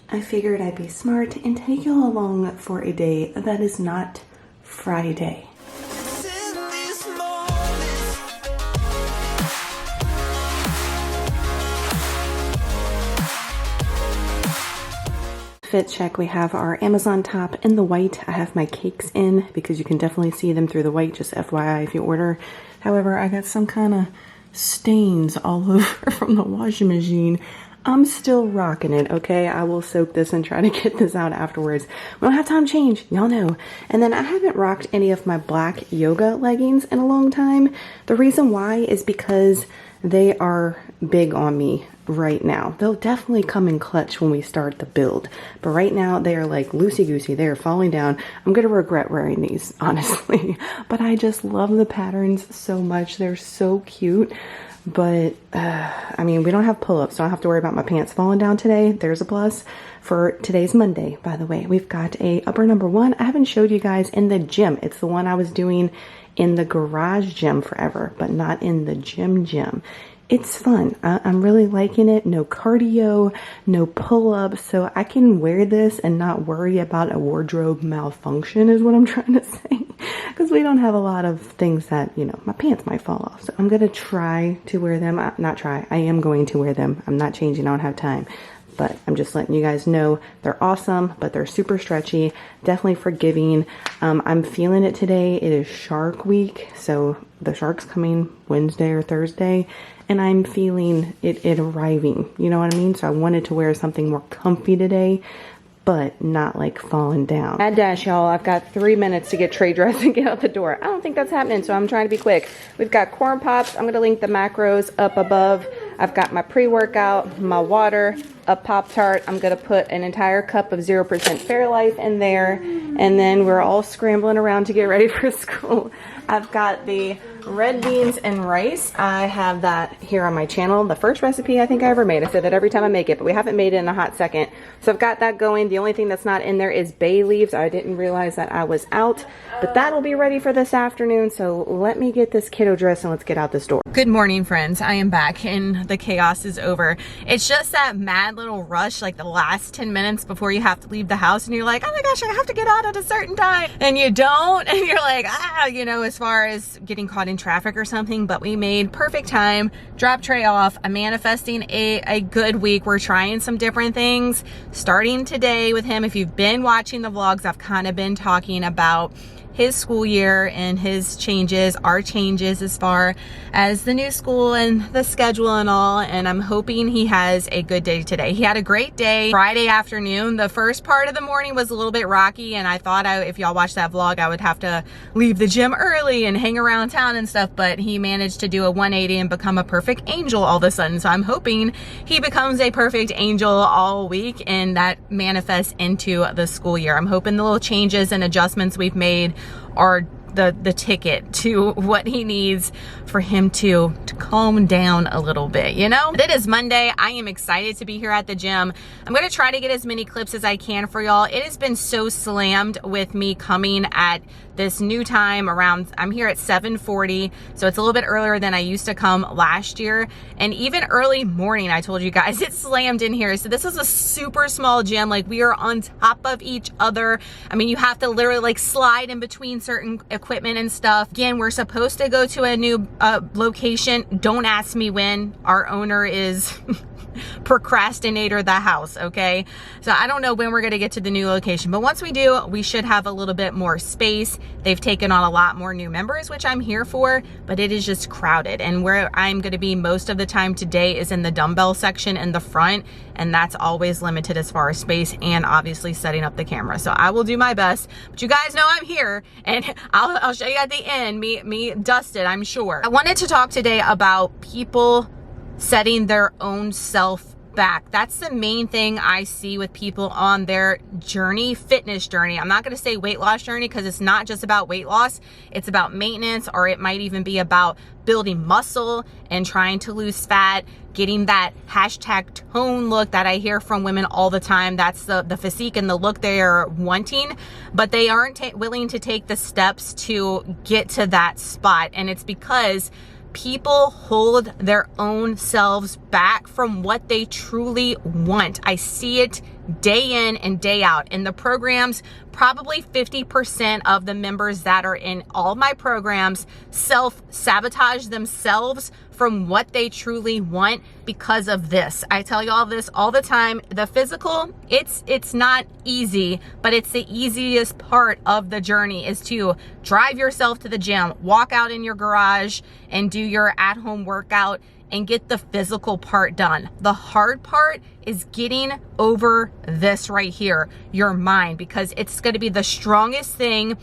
I figured I'd be smart and take you along for a day that is not Friday. Fit check, we have our Amazon top in the white. I have my cakes in because you can definitely see them through the white, just FYI if you order. However, I got some kind of stains all over from the washing machine. I'm still rocking it, okay? I will soak this and try to get this out afterwards. We don't have time to change, y'all know. And then I haven't rocked any of my black yoga leggings in a long time. The reason why is because they are big on me right now. They'll definitely come in clutch when we start the build. But right now they are like loosey-goosey. They are falling down. I'm gonna regret wearing these, honestly. But I just love the patterns so much. They're so cute. But, I mean, we don't have pull-ups, so I don't have to worry about my pants falling down today. There's a plus. For today's Monday, by the way, we've got a upper number 1. I haven't showed you guys in the gym. It's the one I was doing in the garage gym forever, but not in the gym. It's fun. I'm really liking it. No cardio, no pull-ups, so I can wear this and not worry about a wardrobe malfunction is what I'm trying to say. Because we don't have a lot of things that, you know, my pants might fall off. So I'm going to try to wear them. I am going to wear them. I'm not changing. I don't have time. But I'm just letting you guys know they're awesome, but they're super stretchy, definitely forgiving. I'm feeling it today. It is Shark Week, so the shark's coming Wednesday or Thursday, and I'm feeling it arriving. You know what I mean? So I wanted to wear something more comfy today, but not like falling down. Mad dash, y'all. I've got 3 minutes to get tray dressed and get out the door. I don't think that's happening, so I'm trying to be quick. We've got corn pops. I'm gonna link the macros up above. I've got my pre-workout, my water, a Pop-Tart. I'm gonna put an entire cup of 0% Fairlife in there, and then we're all scrambling around to get ready for school. I've got the red beans and rice. I have that here on my channel. The first recipe I think I ever made. I say that every time I make it, but we haven't made it in a hot second. So I've got that going. The only thing that's not in there is bay leaves. I didn't realize that I was out, but that'll be ready for this afternoon. So let me get this kiddo dressed and let's get out this door. Good morning, friends. I am back and the chaos is over. It's just that mad little rush, like the last 10 minutes before you have to leave the house and you're like, oh my gosh, I have to get out at a certain time. And you don't, and you're like, you know, as far as getting caught in traffic or something. But we made perfect time, drop Trey off. I'm manifesting a good week. We're trying some different things starting today with him. If you've been watching the vlogs, I've kind of been talking about his school year and his changes, our changes as far as the new school and the schedule and all, and I'm hoping he has a good day today. He had a great day Friday afternoon. The first part of the morning was a little bit rocky, and I thought if y'all watched that vlog, I would have to leave the gym early and hang around town and stuff, but he managed to do a 180 and become a perfect angel all of a sudden. So I'm hoping he becomes a perfect angel all week and that manifests into the school year. I'm hoping the little changes and adjustments we've made are the ticket to what he needs for him to calm down a little bit, you know? It is Monday. I am excited to be here at the gym. I'm gonna try to get as many clips as I can for y'all. It has been so slammed with me coming at this new time around, I'm here at 7:40, so it's a little bit earlier than I used to come last year. And even early morning, I told you guys, it's slammed in here. So this is a super small gym. Like, we are on top of each other. I mean, you have to literally like slide in between certain equipment and stuff. Again, we're supposed to go to a new location. Don't ask me when. Our owner is procrastinator the house, okay? So I don't know when we're gonna get to the new location, but once we do, we should have a little bit more space. They've taken on a lot more new members, which I'm here for, but it is just crowded. And where I'm gonna be most of the time today is in the dumbbell section in the front, and that's always limited as far as space and obviously setting up the camera. So I will do my best, but you guys know I'm here, and I'll show you at the end, me dusted, I'm sure. I wanted to talk today about people setting their own self back. That's the main thing I see with people on their journey, fitness journey. I'm not going to say weight loss journey because it's not just about weight loss. It's about maintenance, or it might even be about building muscle and trying to lose fat, getting that hashtag tone look that I hear from women all the time. That's the physique and the look they're wanting, but they aren't willing to take the steps to get to that spot. And it's because people hold their own selves back from what they truly want. I see it day in and day out. In the programs, probably 50% of the members that are in all my programs self-sabotage themselves from what they truly want because of this. I tell you all this all the time. The physical, it's not easy, but it's the easiest part of the journey, is to drive yourself to the gym, walk out in your garage and do your at-home workout and get the physical part done. The hard part is getting over this right here, your mind, because it's going to be the strongest thing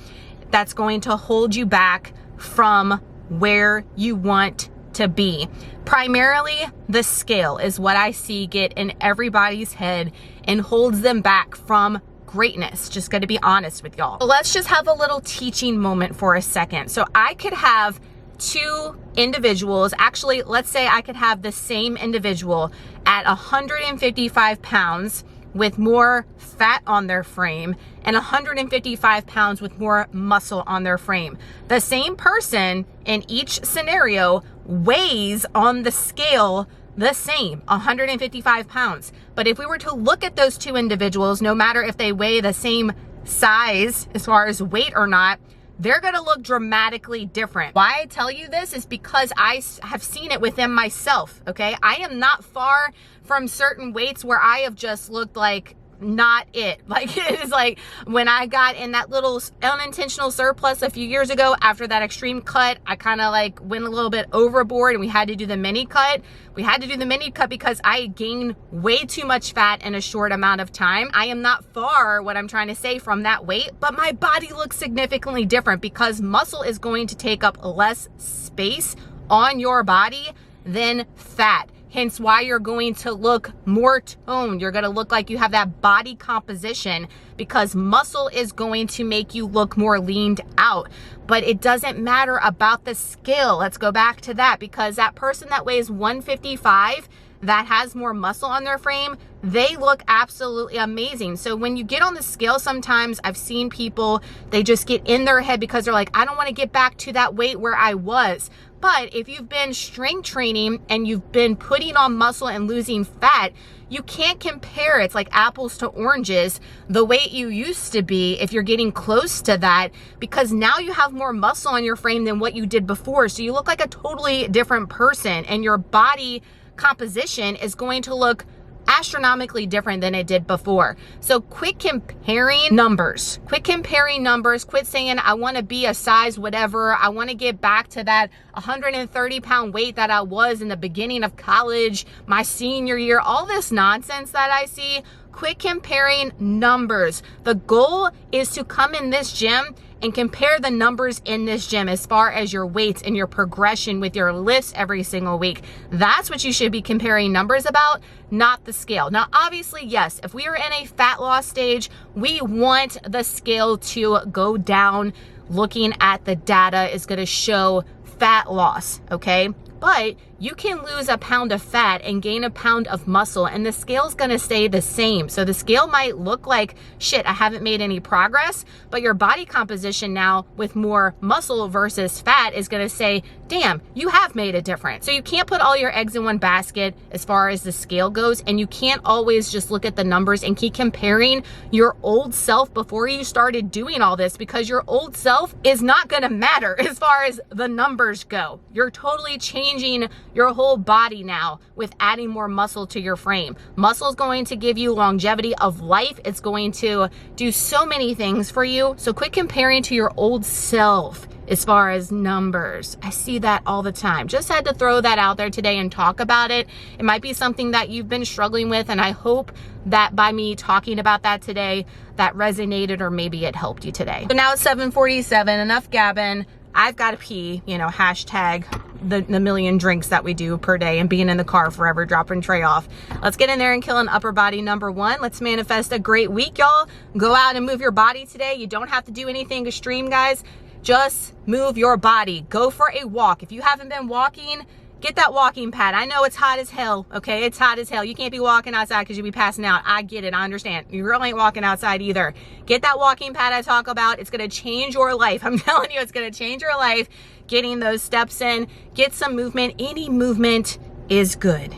that's going to hold you back from where you want to be. Primarily, the scale is what I see get in everybody's head and holds them back from greatness. Just going to be honest with y'all. So let's just have a little teaching moment for a second. So I could have two individuals, actually, let's say I could have the same individual at 155 pounds with more fat on their frame and 155 pounds with more muscle on their frame. The same person in each scenario weighs on the scale the same, 155 pounds. But if we were to look at those two individuals, no matter if they weigh the same size as far as weight or not, they're gonna look dramatically different. Why I tell you this is because I have seen it within myself, okay? I am not far from certain weights where I have just looked like not it. Like, it is like when I got in that little unintentional surplus a few years ago after that extreme cut, I kind of like went a little bit overboard and we had to do the mini cut. We had to do the mini cut because I gained way too much fat in a short amount of time. I am not far, what I'm trying to say, from that weight, but my body looks significantly different because muscle is going to take up less space on your body than fat. Hence why you're going to look more toned. You're gonna look like you have that body composition because muscle is going to make you look more leaned out. But it doesn't matter about the scale. Let's go back to that, because that person that weighs 155 that has more muscle on their frame, they look absolutely amazing. So when you get on the scale, sometimes I've seen people, they just get in their head because they're like, I don't want to get back to that weight where I was. But if you've been strength training and you've been putting on muscle and losing fat, you can't compare. It's like apples to oranges, the weight you used to be if you're getting close to that, because now you have more muscle on your frame than what you did before. So you look like a totally different person and your body composition is going to look astronomically different than it did before. So quit comparing numbers. Quit comparing numbers. Quit saying, I want to be a size whatever. I want to get back to that 130-pound weight that I was in the beginning of college, my senior year. All this nonsense that I see. Quit comparing numbers. The goal is to come in this gym and compare the numbers in this gym as far as your weights and your progression with your lifts every single week. That's what you should be comparing numbers about, not the scale. Now, obviously, yes, if we are in a fat loss stage, we want the scale to go down. Looking at the data is going to show fat loss, okay? But you can lose a pound of fat and gain a pound of muscle and the scale's gonna stay the same. So the scale might look like, shit, I haven't made any progress, but your body composition now with more muscle versus fat is gonna say, damn, you have made a difference. So you can't put all your eggs in one basket as far as the scale goes, and you can't always just look at the numbers and keep comparing your old self before you started doing all this, because your old self is not gonna matter as far as the numbers go. You're totally changing your whole body now with adding more muscle to your frame. Muscle is going to give you longevity of life. It's going to do so many things for you. So quit comparing to your old self as far as numbers. I see that all the time. Just had to throw that out there today and talk about it. It might be something that you've been struggling with, and I hope that by me talking about that today, that resonated, or maybe it helped you today. So now it's 7:47, enough gabbing. I've got to pee, you know, hashtag the million drinks that we do per day and being in the car forever, dropping tray off. Let's get in there and kill an upper body number one. Let's manifest a great week, y'all. Go out and move your body today. You don't have to do anything extreme, guys. Just move your body. Go for a walk. If you haven't been walking, get that walking pad. I know it's hot as hell, okay? It's hot as hell. You can't be walking outside because you'll be passing out. I get it. I understand. You really ain't walking outside either. Get that walking pad I talk about. It's going to change your life. I'm telling you, it's going to change your life. Getting those steps in. Get some movement. Any movement is good.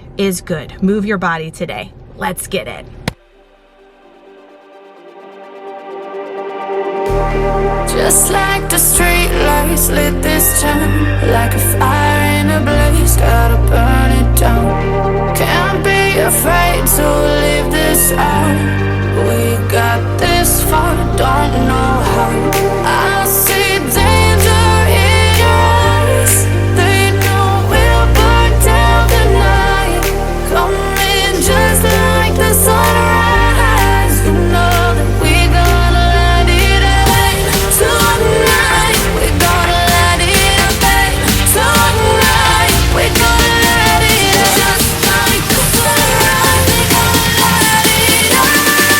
Move your body today. Let's get it. Just like the street lights lit this town, like a fire in a blaze, gotta burn it down. Can't be afraid to leave this out. We got this far, don't know how. I see danger in your eyes. They know we'll burn down the night. Coming just like the sunrise. You know that we gonna light it up tonight. We gonna light it up tonight. We gonna light it up just like the sunrise. We gonna light it up now.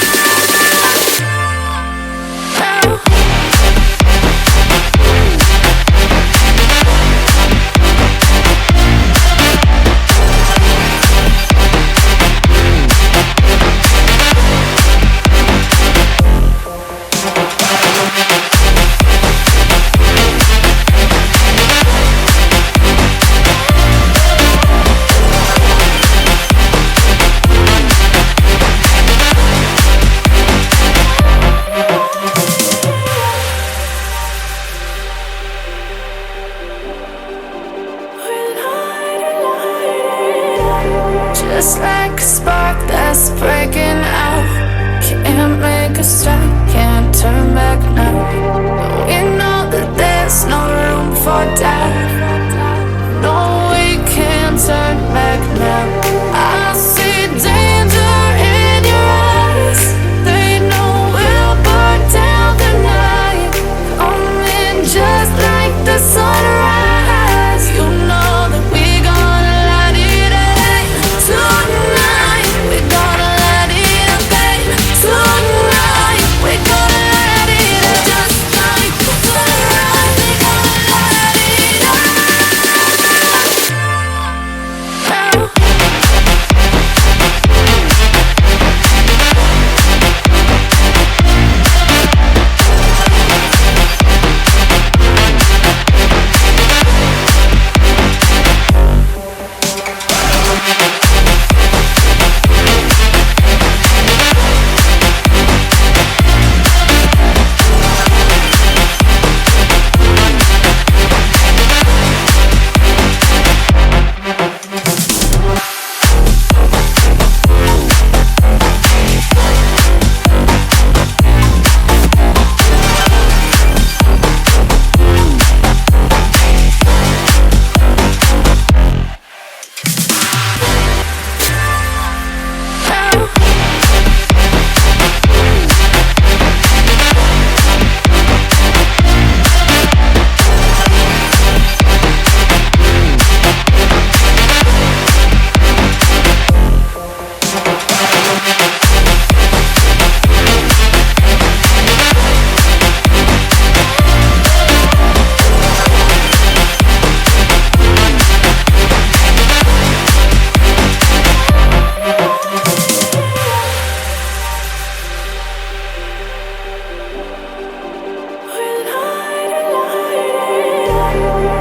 Just like a spark that's breaking out. Can't make a stop, can't turn back now. We know that there's no room for doubt. No, we can't turn back now. I see danger in your eyes. They know we'll burn down the night. Coming just like the sunrise. You know that we gonna light it up tonight. We gonna light it up tonight. We gonna light it up just like the sunrise. We gonna light it up now.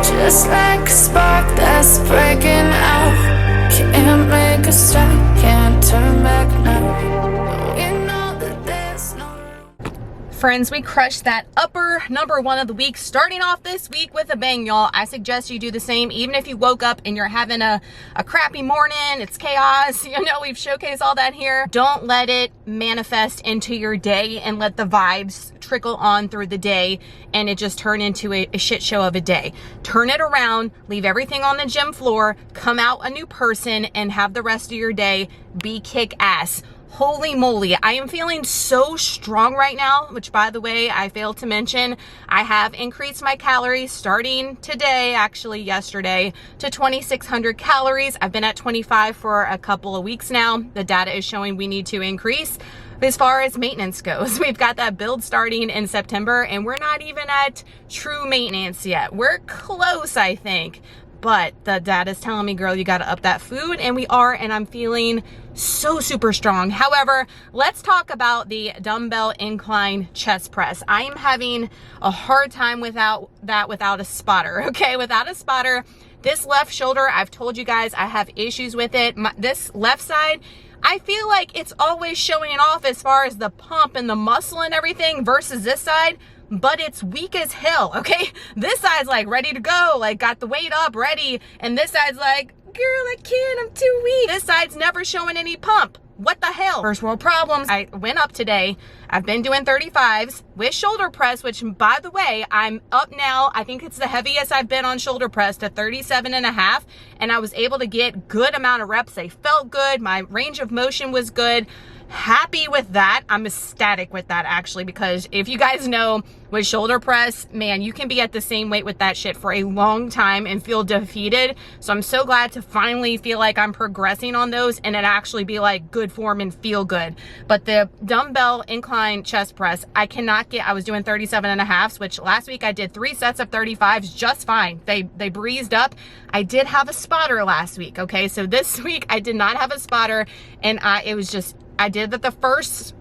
Just like a spark that's breaking out. Can't make a stop, can't turn back now. We know that there's no room. Friends, we crushed that upper number one of the week, starting off this week with a bang, y'all. I suggest you do the same, even if you woke up and you're having a crappy morning, it's chaos. You know, we've showcased all that here. Don't let it manifest into your day and let the vibes trickle on through the day and it just turn into a shit show of a day. Turn it around, leave everything on the gym floor, come out a new person, and have the rest of your day be kick-ass. Holy moly, I am feeling so strong right now, which by the way, I failed to mention, I have increased my calories starting today, actually yesterday, to 2,600 calories. I've been at 25 for a couple of weeks now. The data is showing we need to increase. As far as maintenance goes, we've got that build starting in September and we're not even at true maintenance yet. We're close, I think. But the data is telling me, girl, you got to up that food, and we are, and I'm feeling so super strong. However, let's talk about the dumbbell incline chest press. I am having a hard time without a spotter, okay? Without a spotter, this left shoulder, I've told you guys I have issues with it. This left side, I feel like it's always showing it off as far as the pump and the muscle and everything versus this side, but it's weak as hell, okay? This side's like ready to go, like got the weight up, ready, and this side's like, girl, I can't, I'm too weak. This side's never showing any pump. What the hell? First world problems. I went up today. I've been doing 35s with shoulder press, which by the way, I'm up now. I think it's the heaviest I've been on shoulder press to 37.5. And I was able to get good amount of reps. They felt good. My range of motion was good. Happy with that. I'm ecstatic with that actually, because if you guys know with shoulder press, man, you can be at the same weight with that shit for a long time and feel defeated. So I'm so glad to finally feel like I'm progressing on those and it actually be like good form and feel good. But the dumbbell incline chest press, I cannot get. I was doing 37.5, which last week I did 3 sets of 35s just fine. They breezed up. I did have a spotter last week, okay? So this week I did not have a spotter, and it was just, I did that the first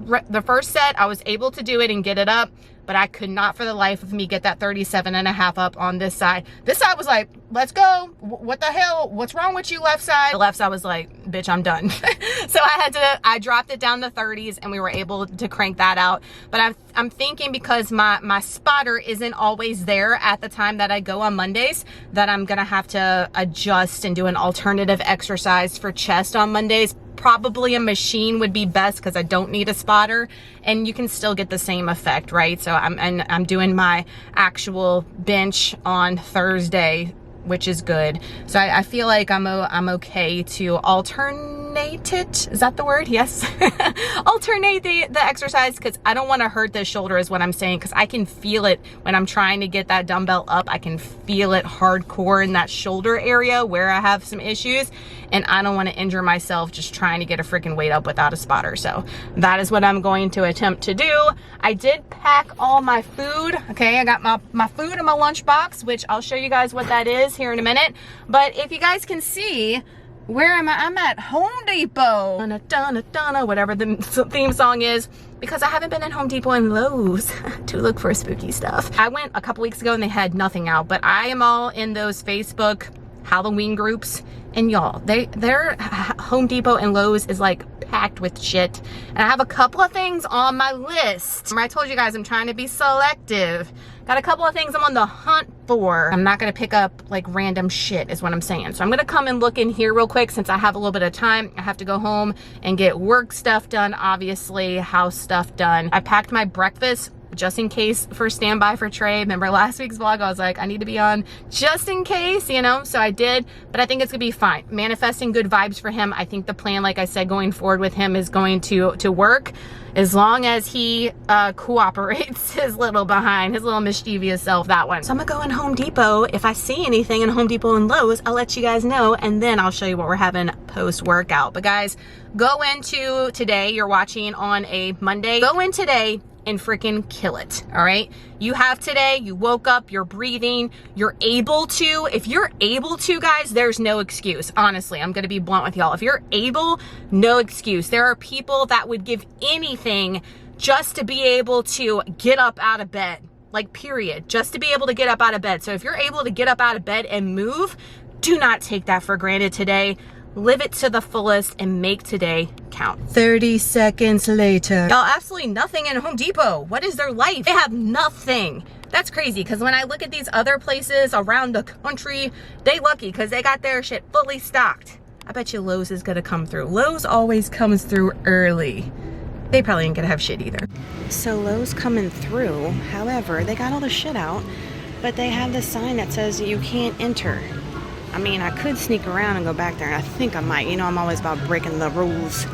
set, I was able to do it and get it up, but I could not for the life of me get that 37.5 up on this side. This side was like, let's go. What the hell? What's wrong with you, left side? The left side was like, bitch, I'm done. So I dropped it down to 30s and we were able to crank that out. But I'm thinking because my spotter isn't always there at the time that I go on Mondays, that I'm gonna have to adjust and do an alternative exercise for chest on Mondays. Probably a machine would be best because I don't need a spotter and you can still get the same effect, right? So I'm doing my actual bench on Thursday, which is good. So I feel like I'm okay to alternate it. Is that the word? Yes. Alternate the exercise, because I don't want to hurt the shoulder is what I'm saying, because I can feel it when I'm trying to get that dumbbell up. I can feel it hardcore in that shoulder area where I have some issues, and I don't want to injure myself just trying to get a freaking weight up without a spotter. So that is what I'm going to attempt to do. I did pack all my food. Okay, I got my food in my lunchbox, which I'll show you guys what that is here in a minute. But if you guys can see, where am I? I'm at Home Depot. Donna, Donna, Donna, whatever the theme song is, because I haven't been at Home Depot and Lowe's to look for spooky stuff. I went a couple weeks ago and they had nothing out, but I am all in those Facebook Halloween groups, and y'all, their Home Depot and Lowe's is like packed with shit. And I have a couple of things on my list. Remember I told you guys I'm trying to be selective. Got a couple of things I'm on the hunt for. I'm not gonna pick up like random shit is what I'm saying. So I'm gonna come and look in here real quick since I have a little bit of time. I have to go home and get work stuff done, obviously, house stuff done. I packed my breakfast just in case for standby for Trey. Remember last week's vlog, I was like, I need to be on just in case, you know, so I did, but I think it's gonna be fine. Manifesting good vibes for him. I think the plan, like I said, going forward with him is going to work as long as he cooperates his little mischievous self, that one. So I'm gonna go in Home Depot. If I see anything in Home Depot and Lowe's, I'll let you guys know, and then I'll show you what we're having post-workout. But guys, go into today, you're watching on a Monday, go in today and freaking kill it, all right? You have today, you woke up, you're breathing, you're able to. If you're able to, guys, there's no excuse. Honestly, I'm gonna be blunt with y'all. If you're able, no excuse. There are people that would give anything just to be able to get up out of bed, like period, just to be able to get up out of bed. So if you're able to get up out of bed and move, do not take that for granted today. Live it to the fullest and make today count. 30 seconds later. Y'all, absolutely nothing in Home Depot. What is their life? They have nothing. That's crazy, because when I look at these other places around the country, they lucky because they got their shit fully stocked. I bet you Lowe's is gonna come through. Lowe's always comes through early. They probably ain't gonna have shit either. So Lowe's coming through. However, they got all the shit out, but they have this sign that says you can't enter. I mean, I could sneak around and go back there, and I think I might. You know, I'm always about breaking the rules.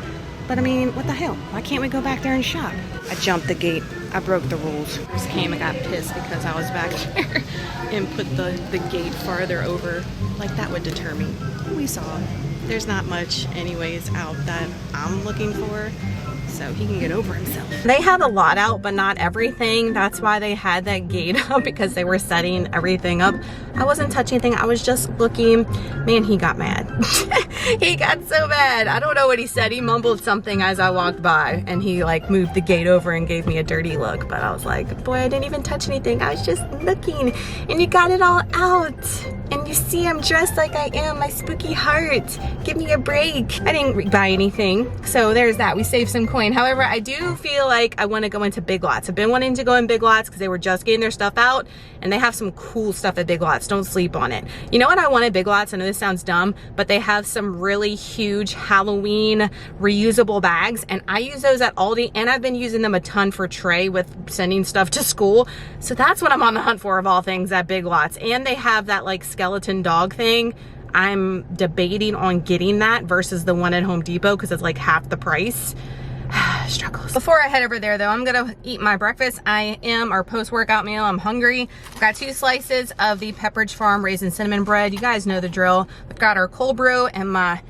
But I mean, what the hell? Why can't we go back there and shop? I jumped the gate. I broke the rules. Just came and got pissed because I was back there and put the gate farther over. Like, that would deter me. We saw. There's not much anyways out that I'm looking for, so he can get over himself. They had a lot out, but not everything. That's why they had that gate up, because they were setting everything up. I wasn't touching anything. I was just looking. Man, he got mad. He got so mad. I don't know what he said. He mumbled something as I walked by, and he like moved the gate over and gave me a dirty look. But I was like, boy, I didn't even touch anything. I was just looking, and you got it all out. And you see I'm dressed like I am, my spooky heart. Give me a break. I didn't buy anything, so there's that. We saved some coin. However, I do feel like I want to go into Big Lots. I've been wanting to go in Big Lots because they were just getting their stuff out, and they have some cool stuff at Big Lots. Don't sleep on it. You know what I want at Big Lots? I know this sounds dumb, but they have some really huge Halloween reusable bags, and I use those at Aldi, and I've been using them a ton for Trey with sending stuff to school. So that's what I'm on the hunt for, of all things, at Big Lots. And they have that like skeleton dog thing. I'm debating on getting that versus the one at Home Depot because it's like half the price. Struggles. Before I head over there though, I'm gonna eat my breakfast. Our post-workout meal. I'm hungry. I've got 2 slices of the Pepperidge Farm raisin cinnamon bread. You guys know the drill. We've got our cold brew and my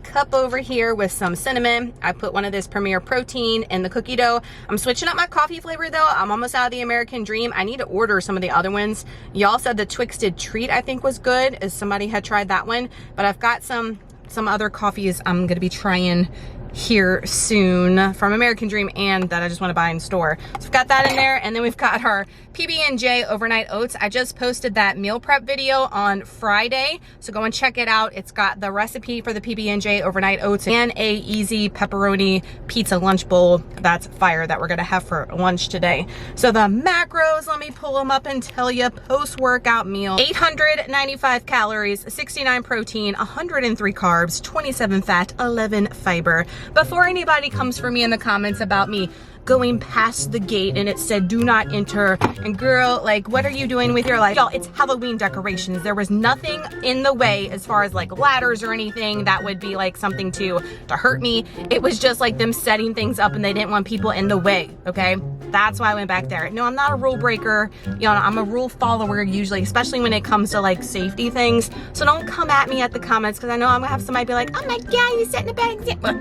cup over here with some cinnamon. I put one of this Premier Protein in the cookie dough. I'm switching up my coffee flavor though. I'm almost out of the American Dream. I need to order some of the other ones. Y'all said the Twisted Treat I think was good, as somebody had tried that one. But I've got some other coffees I'm gonna be trying here soon from American Dream and that I just want to buy in store. So we've got that in there, and then we've got our PB&J overnight oats. I just posted that meal prep video on Friday, so go and check it out. It's got the recipe for the PB&J overnight oats and a easy pepperoni pizza lunch bowl that's fire that we're gonna have for lunch today. So the macros, let me pull them up and tell you. Post-workout meal: 895 calories, 69 protein, 103 carbs, 27 fat, 11 fiber. Before anybody comes for me in the comments about me going past the gate and it said do not enter, and girl, like, what are you doing with your life? Y'all, it's Halloween decorations. There was nothing in the way as far as like ladders or anything that would be like something to hurt me. It was just like them setting things up and they didn't want people in the way, okay? That's why I went back there. No, I'm not a rule breaker. You know, I'm a rule follower usually, especially when it comes to like safety things. So don't come at me at the comments, because I know I'm gonna have somebody be like, oh my God, you setting a bad example.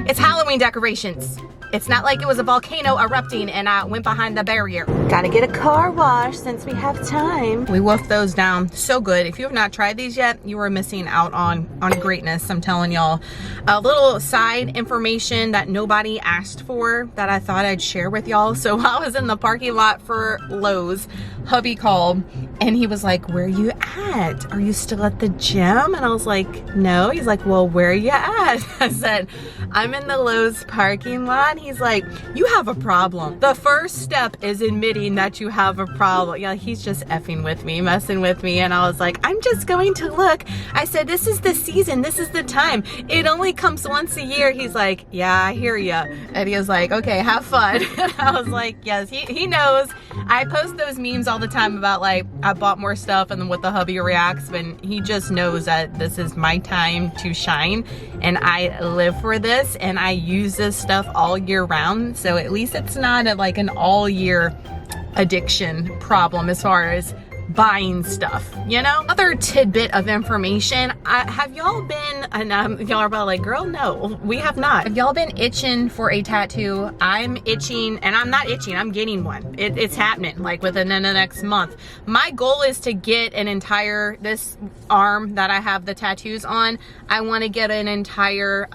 It's Halloween decorations. It's not like it was a volcano erupting and I went behind the barrier. Gotta get a car wash since we have time. We wolfed those down. So good. If you have not tried these yet, you are missing out on greatness. I'm telling y'all. A little side information that nobody asked for that I thought I'd share with y'all. So while I was in the parking lot for Lowe's, hubby called and he was like, where are you at? Are you still at the gym? And I was like, no. He's like, well, where are you at? I said, I'm in the Lowe's parking lot. He's like, you have a problem. The first step is admitting that you have a problem. Yeah, he's just effing with me, messing with me. And I was like, I'm just going to look. I said, this is the season. This is the time. It only comes once a year. He's like, yeah, I hear ya. And he was like, okay, have fun. And I was like, yes, he knows. I post those memes all the time about like, I bought more stuff and then what the hubby reacts, and he just knows that this is my time to shine. And I live for this and I use this stuff all year round, so at least it's not like an all year addiction problem as far as buying stuff, you know? Other tidbit of information, have y'all been, and y'all are about like, girl, no, we have not. Have y'all been itching for a tattoo? I'm itching, and I'm not itching, I'm getting one. It's happening like within the next month. My goal is to get an entire, this arm that I have the tattoos on, I want to get an entire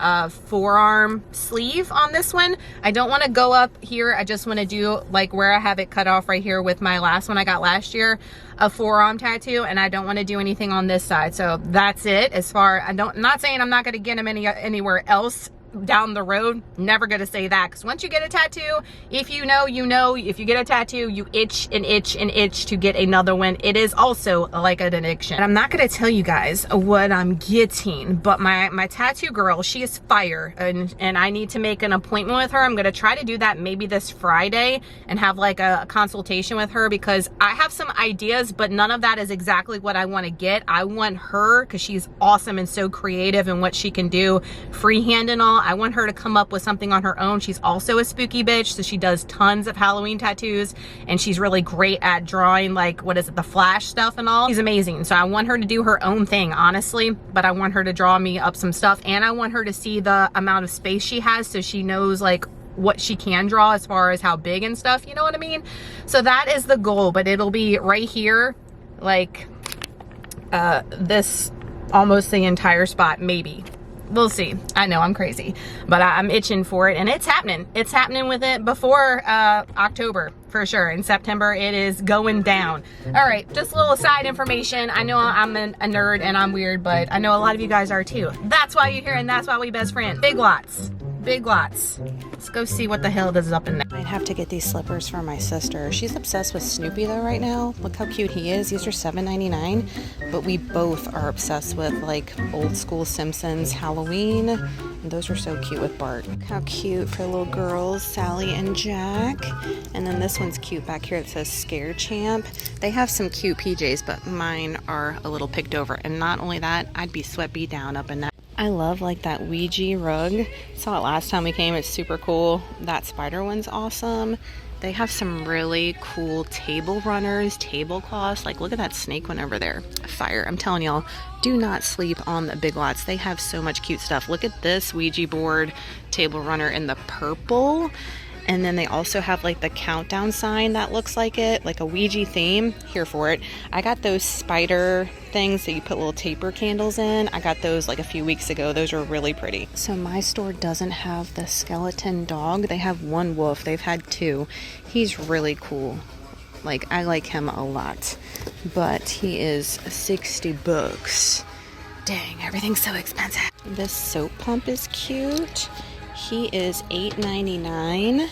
forearm sleeve on this one. I don't want to go up here. I just want to do like where I have it cut off right here with my last one I got last year, a forearm tattoo, and I don't want to do anything on this side. So that's it. As far, I'm not saying I'm not going to get them anywhere else down the road. Never gonna say that, because once you get a tattoo, if you know, you know. If you get a tattoo, you itch and itch and itch to get another one. It is also like an addiction. And I'm not gonna tell you guys what I'm getting, but my tattoo girl, she is fire, and I need to make an appointment with her. I'm gonna try to do that maybe this Friday and have like a consultation with her, because I have some ideas, but none of that is exactly what I want to get. I want her, because she's awesome and so creative in what she can do freehand and all. I want her to come up with something on her own. She's also a spooky bitch, so she does tons of Halloween tattoos, and she's really great at drawing, like, what is it, the Flash stuff and all. She's amazing. So I want her to do her own thing, honestly, but I want her to draw me up some stuff, and I want her to see the amount of space she has so she knows like what she can draw as far as how big and stuff, you know what I mean? So that is the goal, but it'll be right here, like this almost the entire spot, maybe. We'll see. I know I'm crazy, but I'm itching for it, and it's happening. It's happening with it before October for sure. In September, it is going down. All right, just a little side information. I know I'm a nerd and I'm weird, but I know a lot of you guys are too. That's why you're here, and that's why we best friends. Big Lots. Big Lots. Let's go see what the hell is up in there. I'd have to get these slippers for my sister. She's obsessed with Snoopy though right now. Look how cute he is. These are $7.99, but we both are obsessed with like old school Simpsons Halloween. And those are so cute with Bart. Look how cute for little girls, Sally and Jack. And then this one's cute back here. It says Scare Champ. They have some cute PJs, but mine are a little picked over. And not only that, I'd be sweat beat down up in that. I love like that Ouija rug. Saw it last time we came. It's super cool. That spider one's awesome. They have some really cool table runners, tablecloths. Like look at that snake one over there. Fire. I'm telling y'all, do not sleep on the Big Lots. They have so much cute stuff. Look at this Ouija board table runner in the purple. And then they also have like the countdown sign that looks like it, like a Ouija theme. Here for it. I got those spider things that you put little taper candles in. I got those like a few weeks ago. Those are really pretty. So my store doesn't have the skeleton dog. They have one wolf. They've had two. He's really cool. Like I like him a lot, but he is 60 bucks. Dang, everything's so expensive. This soap pump is cute. He is $8.99.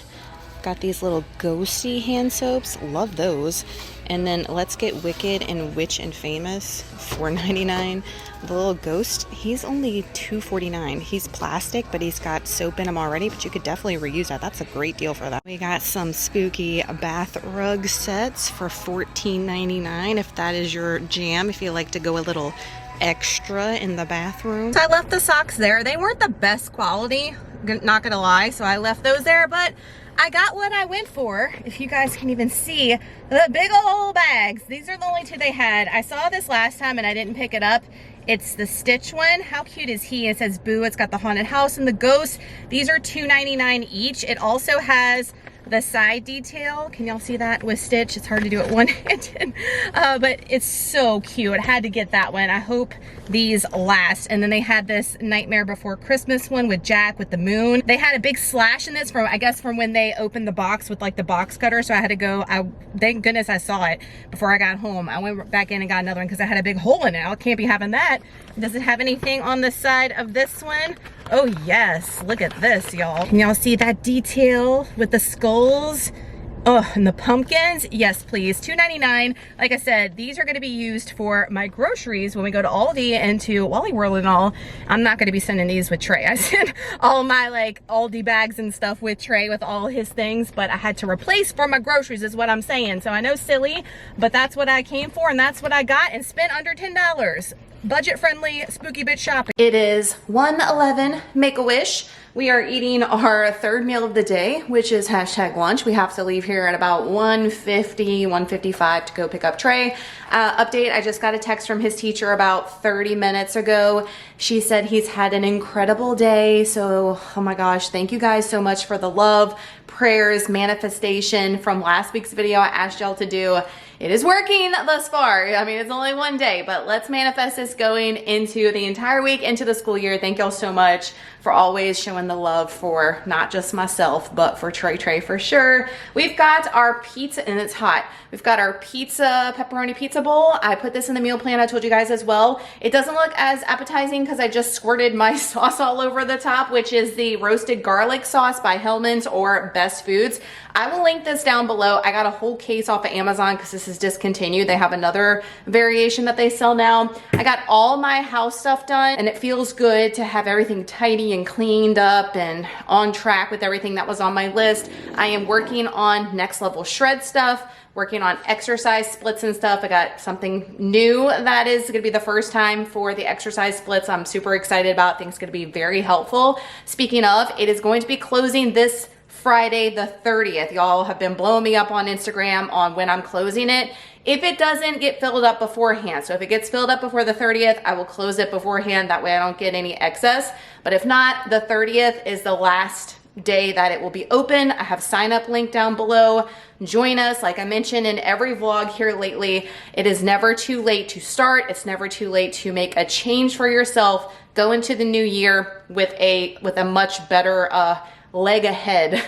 Got these little ghosty hand soaps. Love those. And then Let's Get Wicked and Witch and Famous, $4.99. The little ghost, he's only $2.49. He's plastic, but he's got soap in him already, but you could definitely reuse that. That's a great deal for that. We got some spooky bath rug sets for $14.99 if that is your jam, if you like to go a little extra in the bathroom. So I left the socks there. They weren't the best quality, not gonna lie, so I left those there, but I got what I went for. If you guys can even see the big old bags. These are the only two they had. I saw this last time and I didn't pick it up. It's the Stitch one. How cute is he? It says Boo. It's got the haunted house and the ghost. These are $2.99 each. It also has the side detail. Can y'all see that with Stitch? It's hard to do it one-handed, but it's so cute. I had to get that one. I hope these last. And then they had this Nightmare Before Christmas one with Jack with the moon. They had a big slash in this from, I guess, from when they opened the box with like the box cutter. So I had to go, thank goodness I saw it before I got home. I went back in and got another one because I had a big hole in it. I can't be having that. Does it have anything on the side of this one? Oh yes, look at this, y'all. Can y'all see that detail with the skulls? Oh, and the pumpkins? Yes, please. $2.99. Like I said, these are going to be used for my groceries when we go to Aldi and to Wally World and all. I'm not going to be sending these with Trey. I sent all my like Aldi bags and stuff with Trey with all his things, but I had to replace for my groceries is what I'm saying. So I know silly, but that's what I came for and that's what I got and spent under $10. Budget-friendly spooky bitch shopping. It is 1:11, Make-A-Wish. We are eating our third meal of the day, which is #lunch. We have to leave here at about 1:50, 1:55 to go pick up Trey. Update, I just got a text from his teacher about 30 minutes ago. She said he's had an incredible day. So, oh my gosh, thank you guys so much for the love, prayers, manifestation from last week's video I asked y'all to do. It is working thus far. I mean, it's only one day, but let's manifest this going into the entire week, into the school year. Thank y'all so much for always showing the love for not just myself, but for Trey for sure. We've got our pizza, and it's hot. We've got our pizza, pepperoni pizza bowl. I put this in the meal plan, I told you guys as well. It doesn't look as appetizing because I just squirted my sauce all over the top, which is the roasted garlic sauce by Hellmann's or Best Foods. I will link this down below. I got a whole case off of Amazon because this is discontinued. They have another variation that they sell now. I got all my house stuff done and it feels good to have everything tidy and cleaned up and on track with everything that was on my list. I am working on next level shred stuff, working on exercise splits and stuff. I got something new that is gonna be the first time for the exercise splits. I'm super excited about. I think it's gonna be very helpful. Speaking of, it is going to be closing this Friday the 30th. Y'all have been blowing me up on Instagram on when I'm closing it. If it doesn't get filled up beforehand, so if it gets filled up before the 30th, I will close it beforehand. That way I don't get any excess. But if not, the 30th is the last day that it will be open. I have sign up link down below. Join us. Like I mentioned in every vlog here lately, it is never too late to start. It's never too late to make a change for yourself. Go into the new year with a much better leg ahead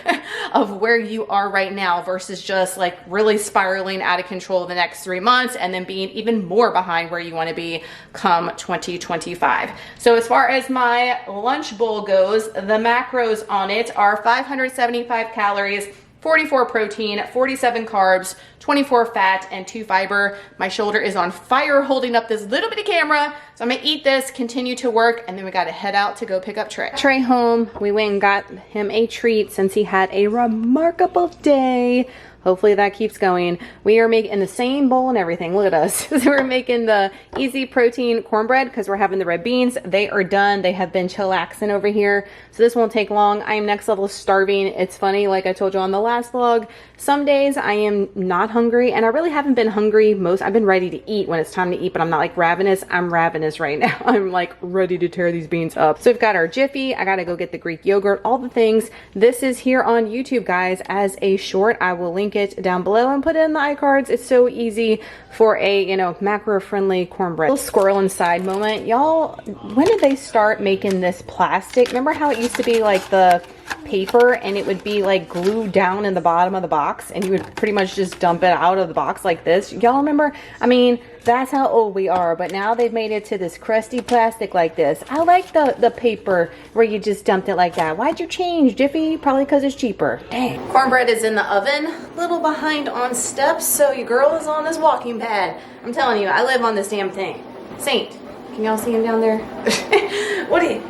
of where you are right now versus just like really spiraling out of control the next 3 months and then being even more behind where you want to be come 2025. So as far as my lunch bowl goes, the macros on it are 575 calories, 44 protein, 47 carbs, 24 fat, and 2 fiber. My shoulder is on fire holding up this little bitty camera. So I'm gonna eat this, continue to work, and then we gotta head out to go pick up Trey. Trey home, we went and got him a treat since he had a remarkable day. Hopefully that keeps going. We are making the same bowl and everything. Look at us. So we're making the easy protein cornbread because we're having the red beans. They are done. They have been chillaxing over here. So this won't take long. I am next level starving. It's funny, like I told you on the last vlog, some days I am not hungry and I really haven't been hungry I've been ready to eat when it's time to eat, but I'm not like ravenous. I'm ravenous right now. I'm like ready to tear these beans up. So we've got our Jiffy. I gotta go get the Greek yogurt, all the things. This is here on YouTube, guys, as a short. I will link it down below and put it in the iCards. It's so easy for a, you know, macro-friendly cornbread. Little squirrel inside moment. Y'all, when did they start making this plastic? Remember how it used to be like the paper and it would be like glued down in the bottom of the box and you would pretty much just dump it out of the box like this? Y'all remember? I mean, that's how old we are, but now they've made it to this crusty plastic like this. I like the paper where you just dumped it like that. Why'd you change, Jiffy? Probably because it's cheaper. Dang. Cornbread is in the oven, a little behind on steps, so your girl is on this walking pad. I'm telling you, I live on this damn thing. Saint. Can y'all see him down there?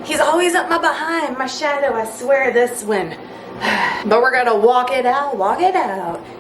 He's always up my behind, my shadow, I swear, this one. But we're gonna walk it out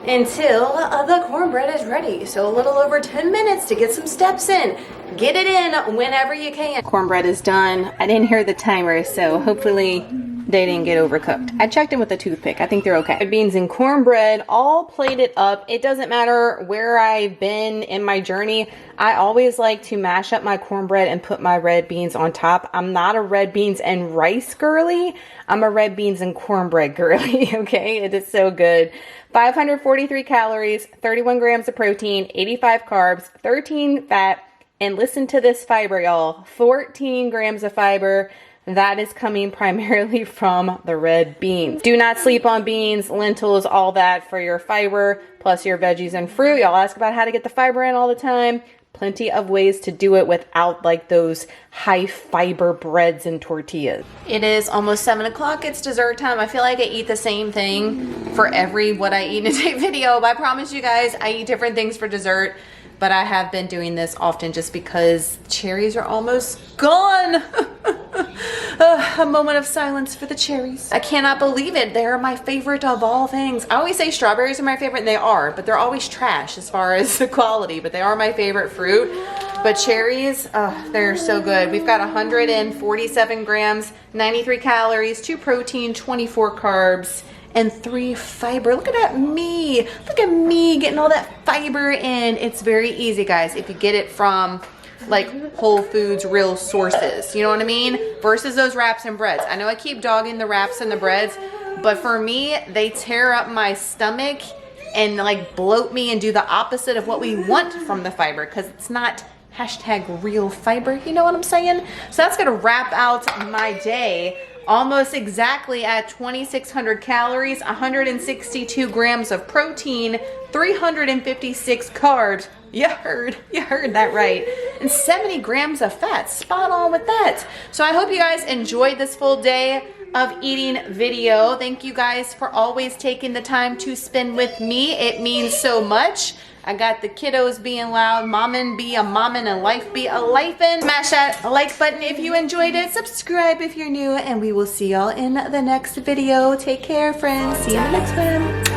until the cornbread is ready. So a little over 10 minutes to get some steps in. Get it in whenever you can. Cornbread is done. I didn't hear the timer, so hopefully they didn't get overcooked. I checked in with a toothpick. I think they're okay. Red beans and cornbread all plated up. It doesn't matter where I've been in my journey. I always like to mash up my cornbread and put my red beans on top. I'm not a red beans and rice girly. I'm a red beans and cornbread girly, okay? It is so good. 543 calories, 31 grams of protein, 85 carbs, 13 fat, and listen to this fiber, y'all. 14 grams of fiber. That is coming primarily from the red beans. Do not sleep on beans, lentils, all that for your fiber, plus your veggies and fruit. Y'all ask about how to get the fiber in all the time. Plenty of ways to do it without like those high fiber breads and tortillas. It is almost 7 o'clock. It's dessert time. I feel like I eat the same thing for every what I eat in a day video, but I promise you guys I eat different things for dessert. But I have been doing this often just because cherries are almost gone. A moment of silence for the cherries. I cannot believe it. They're my favorite of all things. I always say strawberries are my favorite, and they are, but they're always trash as far as the quality, but they are my favorite fruit. But cherries, they're so good. We've got 147 grams, 93 calories, 2 protein, 24 carbs, and 3 fiber. Look at me. Look at me getting all that fiber in. It's very easy, guys, if you get it from like Whole Foods real sources, you know what I mean? Versus those wraps and breads. I know I keep dogging the wraps and the breads, but for me, they tear up my stomach and like bloat me and do the opposite of what we want from the fiber because it's not #real fiber, you know what I'm saying? So that's gonna wrap out my day almost exactly at 2,600 calories, 162 grams of protein, 356 carbs. You heard that right. And 70 grams of fat, spot on with that. So I hope you guys enjoyed this full day of eating video. Thank you guys for always taking the time to spend with me. It means so much. I got the kiddos being loud, mommin' be a mommin' and life be a lifin'. Smash that like button if you enjoyed it, subscribe if you're new, and we will see y'all in the next video. Take care, friends. See you in the next one.